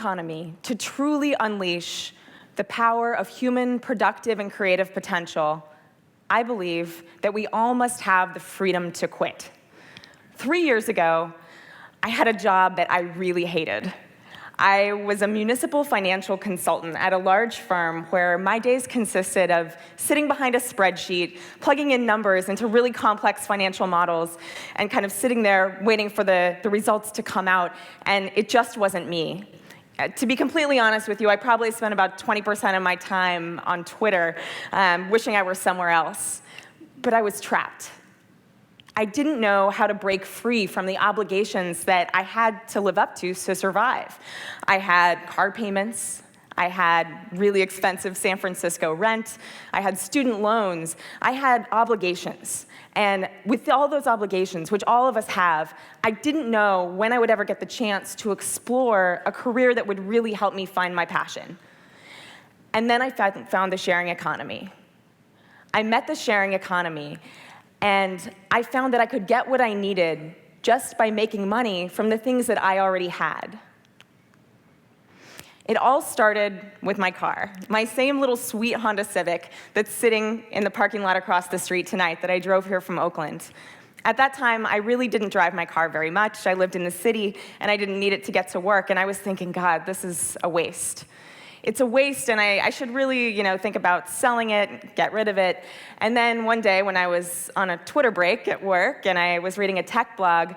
economy to truly unleash the power of human productive and creative potential, I believe that we all must have the freedom to quit. 3 years ago, I had a job that I really hated. I was a municipal financial consultant at a large firm where my days consisted of sitting behind a spreadsheet, plugging in numbers into really complex financial models, and kind of sitting there waiting for the results to come out, and it just wasn't me. To be completely honest with you, I probably spent about 20% of my time on Twitter wishing I were somewhere else, but I was trapped. I didn't know how to break free from the obligations that I had to live up to survive. I had car payments, I had really expensive San Francisco rent, I had student loans, I had obligations. And with all those obligations, which all of us have, I didn't know when I would ever get the chance to explore a career that would really help me find my passion. And then I found the sharing economy. I met the sharing economy, and I found that I could get what I needed just by making money from the things that I already had. It all started with my car, my same little sweet Honda Civic that's sitting in the parking lot across the street tonight that I drove here from Oakland. At that time, I really didn't drive my car very much. I lived in the city, and I didn't need it to get to work, and I was thinking, God, this is a waste. It's a waste, and I should really, think about selling it, get rid of it. And then one day when I was on a Twitter break at work and I was reading a tech blog,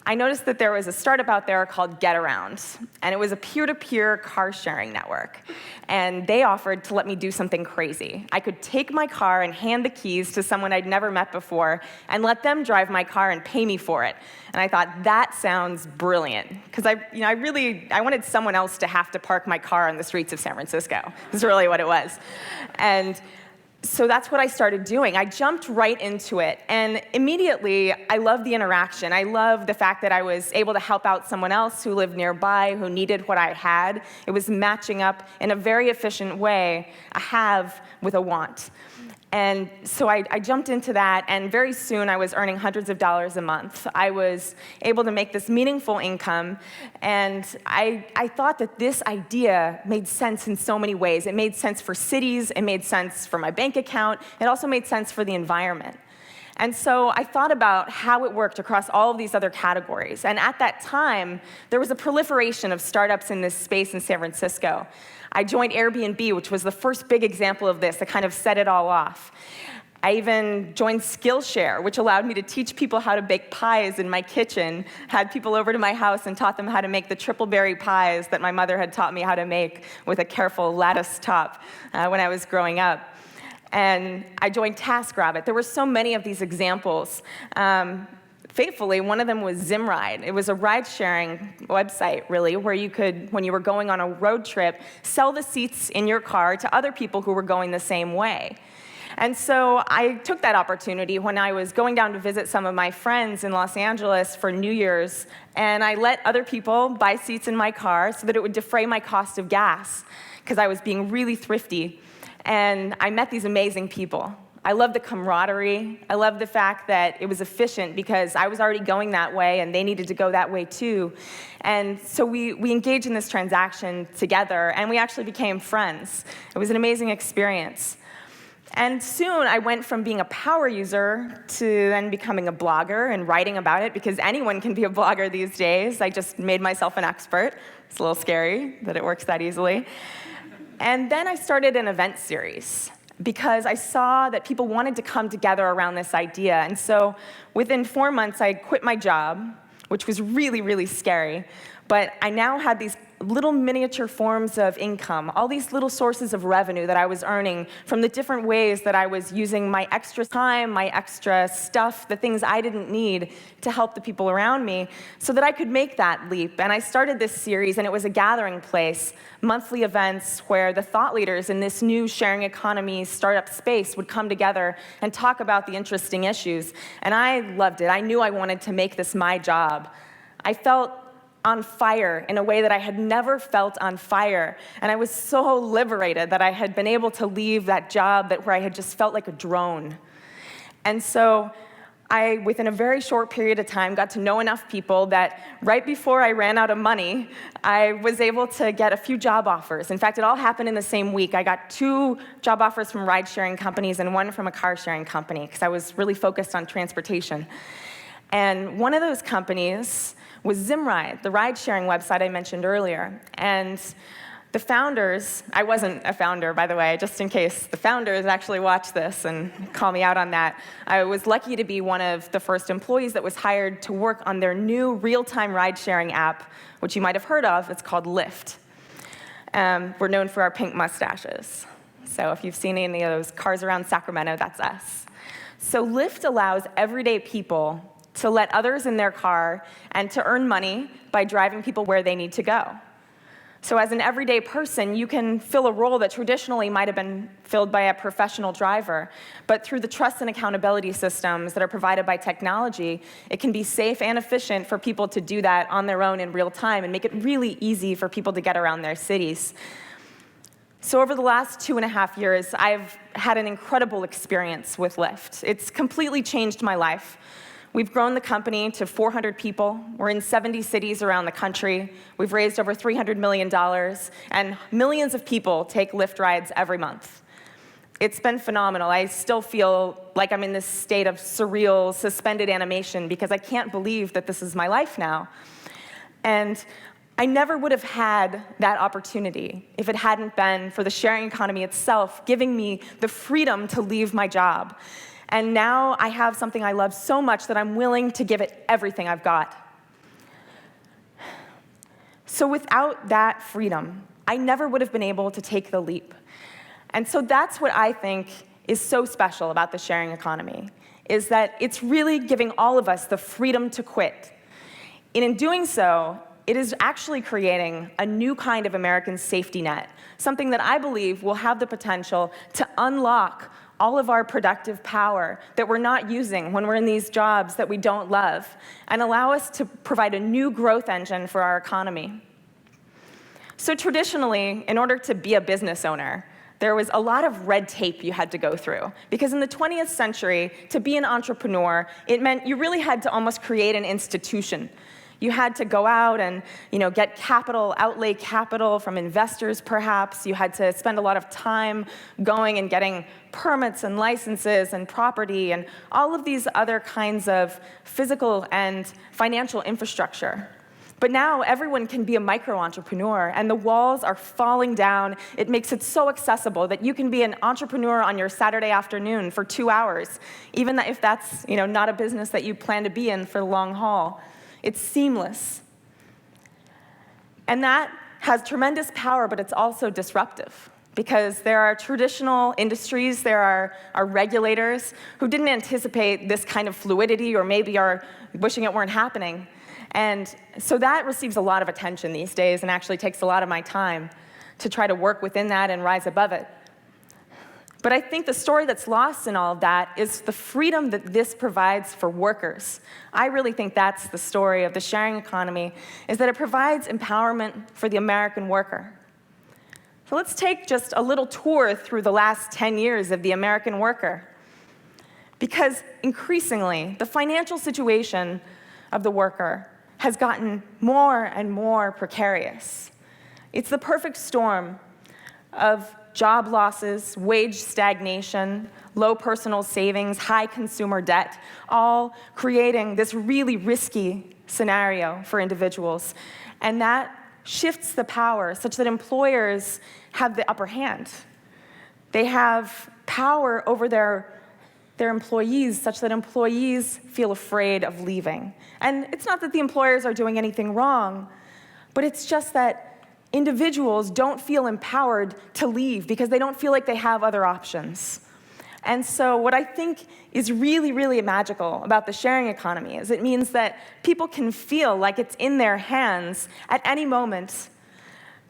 I noticed that there was a startup out there called GetAround, and it was a peer-to-peer car-sharing network. And they offered to let me do something crazy. I could take my car and hand the keys to someone I'd never met before and let them drive my car and pay me for it. And I thought, that sounds brilliant, because I wanted someone else to have to park my car on the streets of San Francisco. That's really what it was. And so that's what I started doing. I jumped right into it, and immediately I loved the interaction. I loved the fact that I was able to help out someone else who lived nearby, who needed what I had. It was matching up in a very efficient way, a have with a want. And so I jumped into that, and very soon I was earning hundreds of dollars a month. I was able to make this meaningful income, and I thought that this idea made sense in so many ways. It made sense for cities, it made sense for my bank account, it also made sense for the environment. And so I thought about how it worked across all of these other categories. And at that time, there was a proliferation of startups in this space in San Francisco. I joined Airbnb, which was the first big example of this that kind of set it all off. I even joined Skillshare, which allowed me to teach people how to bake pies in my kitchen, had people over to my house and taught them how to make the triple berry pies that my mother had taught me how to make with a careful lattice top when I was growing up. And I joined TaskRabbit. There were so many of these examples. Faithfully, one of them was Zimride. It was a ride-sharing website, really, where you could, when you were going on a road trip, sell the seats in your car to other people who were going the same way. And so I took that opportunity when I was going down to visit some of my friends in Los Angeles for New Year's, and I let other people buy seats in my car so that it would defray my cost of gas, because I was being really thrifty. And I met these amazing people. I loved the camaraderie. I loved the fact that it was efficient because I was already going that way and they needed to go that way too. And so we engaged in this transaction together, and we actually became friends. It was an amazing experience. And soon I went from being a power user to then becoming a blogger and writing about it, because anyone can be a blogger these days. I just made myself an expert. It's a little scary that it works that easily. And then I started an event series because I saw that people wanted to come together around this idea. And so within 4 months, I quit my job, which was really, really scary. But I now had these little miniature forms of income, all these little sources of revenue that I was earning from the different ways that I was using my extra time, my extra stuff, the things I didn't need to help the people around me so that I could make that leap. And I started this series, and it was a gathering place, monthly events where the thought leaders in this new sharing economy startup space would come together and talk about the interesting issues. And I loved it. I knew I wanted to make this my job. I felt on fire in a way that I had never felt on fire. And I was so liberated that I had been able to leave that job where I had just felt like a drone. And so I, within a very short period of time, got to know enough people that right before I ran out of money, I was able to get a few job offers. In fact, it all happened in the same week. I got 2 job offers from ride-sharing companies and 1 from a car-sharing company, because I was really focused on transportation. And one of those companies was Zimride, the ride-sharing website I mentioned earlier. And the founders, I wasn't a founder, by the way, just in case the founders actually watch this and call me out on that. I was lucky to be one of the first employees that was hired to work on their new real-time ride-sharing app, which you might have heard of. It's called Lyft. We're known for our pink mustaches. So if you've seen any of those cars around Sacramento, that's us. So Lyft allows everyday people to let others in their car and to earn money by driving people where they need to go. So as an everyday person, you can fill a role that traditionally might have been filled by a professional driver, but through the trust and accountability systems that are provided by technology, it can be safe and efficient for people to do that on their own in real time and make it really easy for people to get around their cities. So over the last 2.5 years, I've had an incredible experience with Lyft. It's completely changed my life. We've grown the company to 400 people. We're in 70 cities around the country. We've raised over $300 million, and millions of people take Lyft rides every month. It's been phenomenal. I still feel like I'm in this state of surreal, suspended animation because I can't believe that this is my life now. And I never would have had that opportunity if it hadn't been for the sharing economy itself giving me the freedom to leave my job. And now I have something I love so much that I'm willing to give it everything I've got. So without that freedom, I never would have been able to take the leap. And so that's what I think is so special about the sharing economy, is that it's really giving all of us the freedom to quit. And in doing so, it is actually creating a new kind of American safety net, something that I believe will have the potential to unlock all of our productive power that we're not using when we're in these jobs that we don't love, and allow us to provide a new growth engine for our economy. So traditionally, in order to be a business owner, there was a lot of red tape you had to go through. Because in the 20th century, to be an entrepreneur, it meant you really had to almost create an institution. You had to go out and get capital, outlay capital from investors perhaps. You had to spend a lot of time going and getting permits and licenses and property and all of these other kinds of physical and financial infrastructure. But now everyone can be a micro-entrepreneur, and the walls are falling down. It makes it so accessible that you can be an entrepreneur on your Saturday afternoon for 2 hours, even if that's not a business that you plan to be in for the long haul. It's seamless. And that has tremendous power, but it's also disruptive, because there are traditional industries, there are regulators who didn't anticipate this kind of fluidity, or maybe are wishing it weren't happening. And so that receives a lot of attention these days and actually takes a lot of my time to try to work within that and rise above it. But I think the story that's lost in all of that is the freedom that this provides for workers. I really think that's the story of the sharing economy, is that it provides empowerment for the American worker. So let's take just a little tour through the last 10 years of the American worker. Because increasingly, the financial situation of the worker has gotten more and more precarious. It's the perfect storm of job losses, wage stagnation, low personal savings, high consumer debt, all creating this really risky scenario for individuals. And that shifts the power such that employers have the upper hand. They have power over their employees such that employees feel afraid of leaving. And it's not that the employers are doing anything wrong, but it's just that individuals don't feel empowered to leave because they don't feel like they have other options. And so what I think is really, really magical about the sharing economy is it means that people can feel like it's in their hands at any moment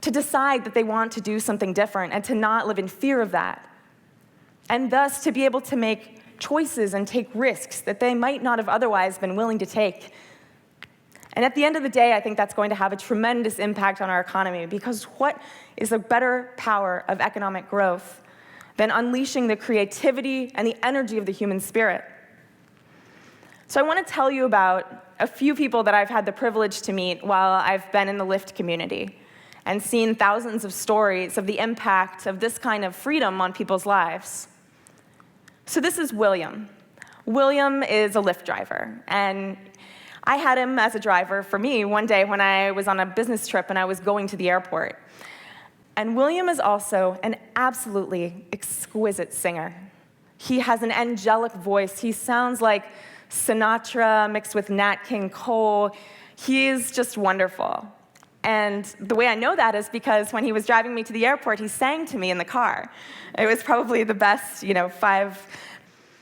to decide that they want to do something different and to not live in fear of that. And thus to be able to make choices and take risks that they might not have otherwise been willing to take. And at the end of the day, I think that's going to have a tremendous impact on our economy, because what is a better power of economic growth than unleashing the creativity and the energy of the human spirit? So I want to tell you about a few people that I've had the privilege to meet while I've been in the Lyft community and seen thousands of stories of the impact of this kind of freedom on people's lives. So this is William. William is a Lyft driver, and I had him as a driver for me one day when I was on a business trip and I was going to the airport. And William is also an absolutely exquisite singer. He has an angelic voice. He sounds like Sinatra mixed with Nat King Cole. He is just wonderful. And the way I know that is because when he was driving me to the airport, he sang to me in the car. It was probably the best, 5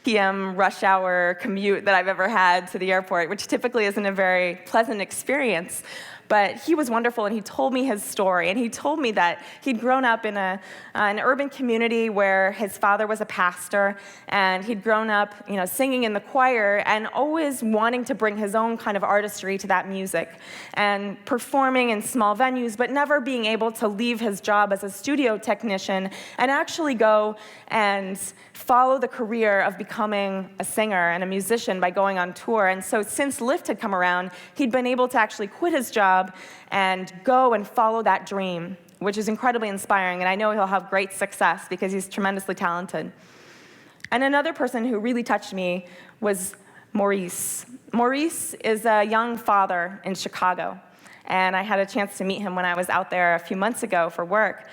p.m. rush hour commute that I've ever had to the airport, which typically isn't a very pleasant experience. But he was wonderful, and he told me his story. And he told me that he'd grown up in an urban community where his father was a pastor, and he'd grown up, singing in the choir and always wanting to bring his own kind of artistry to that music and performing in small venues, but never being able to leave his job as a studio technician and actually go and follow the career of becoming a singer and a musician by going on tour. And so since Lyft had come around, he'd been able to actually quit his job and go and follow that dream, which is incredibly inspiring. And I know he'll have great success because he's tremendously talented. And another person who really touched me was Maurice. Maurice is a young father in Chicago. And I had a chance to meet him when I was out there a few months ago for work.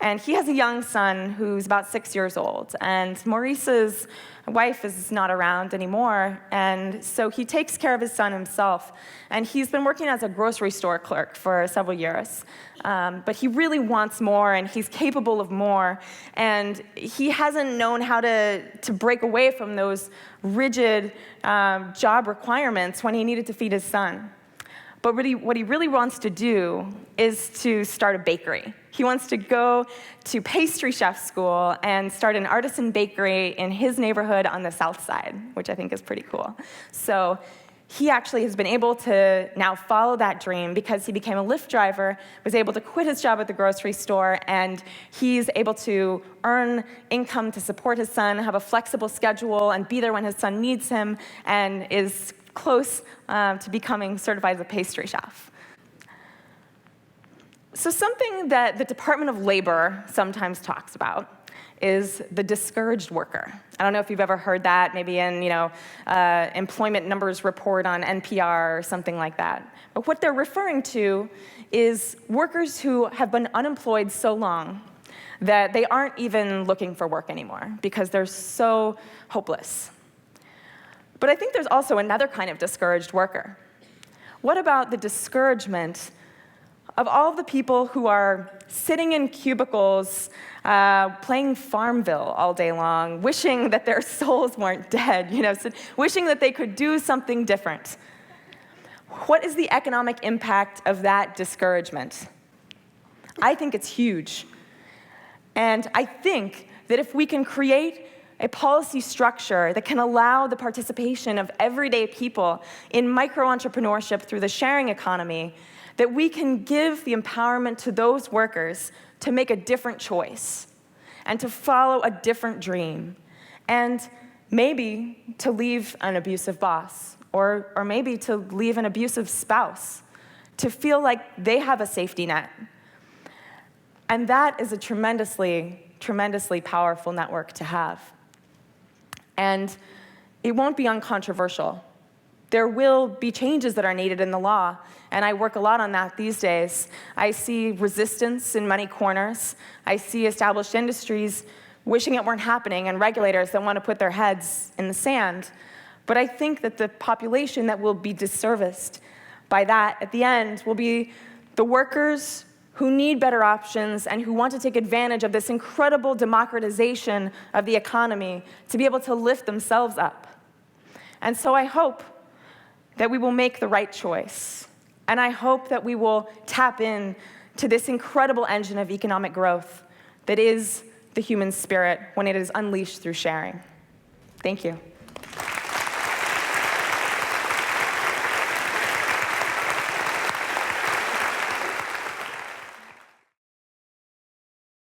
And he has a young son who's about 6 years old. And Maurice's wife is not around anymore. And so he takes care of his son himself. And he's been working as a grocery store clerk for several years. But he really wants more, and he's capable of more. And he hasn't known how to break away from those rigid job requirements when he needed to feed his son. But what he really wants to do is to start a bakery. He wants to go to pastry chef school and start an artisan bakery in his neighborhood on the south side, which I think is pretty cool. So he actually has been able to now follow that dream because he became a Lyft driver, was able to quit his job at the grocery store, and he's able to earn income to support his son, have a flexible schedule, and be there when his son needs him, and is close to becoming certified as a pastry chef. So something that the Department of Labor sometimes talks about is the discouraged worker. I don't know if you've ever heard that, maybe in employment numbers report on NPR or something like that. But what they're referring to is workers who have been unemployed so long that they aren't even looking for work anymore because they're so hopeless. But I think there's also another kind of discouraged worker. What about the discouragement of all the people who are sitting in cubicles, playing Farmville all day long, wishing that their souls weren't dead, wishing that they could do something different? What is the economic impact of that discouragement? I think it's huge. And I think that if we can create a policy structure that can allow the participation of everyday people in micro-entrepreneurship through the sharing economy, that we can give the empowerment to those workers to make a different choice and to follow a different dream, and maybe to leave an abusive boss, or maybe to leave an abusive spouse, to feel like they have a safety net. And that is a tremendously, tremendously powerful network to have. And it won't be uncontroversial. There will be changes that are needed in the law, and I work a lot on that these days. I see resistance in many corners. I see established industries wishing it weren't happening, and regulators that want to put their heads in the sand. But I think that the population that will be disserviced by that at the end will be the workers who need better options and who want to take advantage of this incredible democratization of the economy to be able to lift themselves up. And so I hope that we will make the right choice. And I hope that we will tap in to this incredible engine of economic growth that is the human spirit when it is unleashed through sharing. Thank you.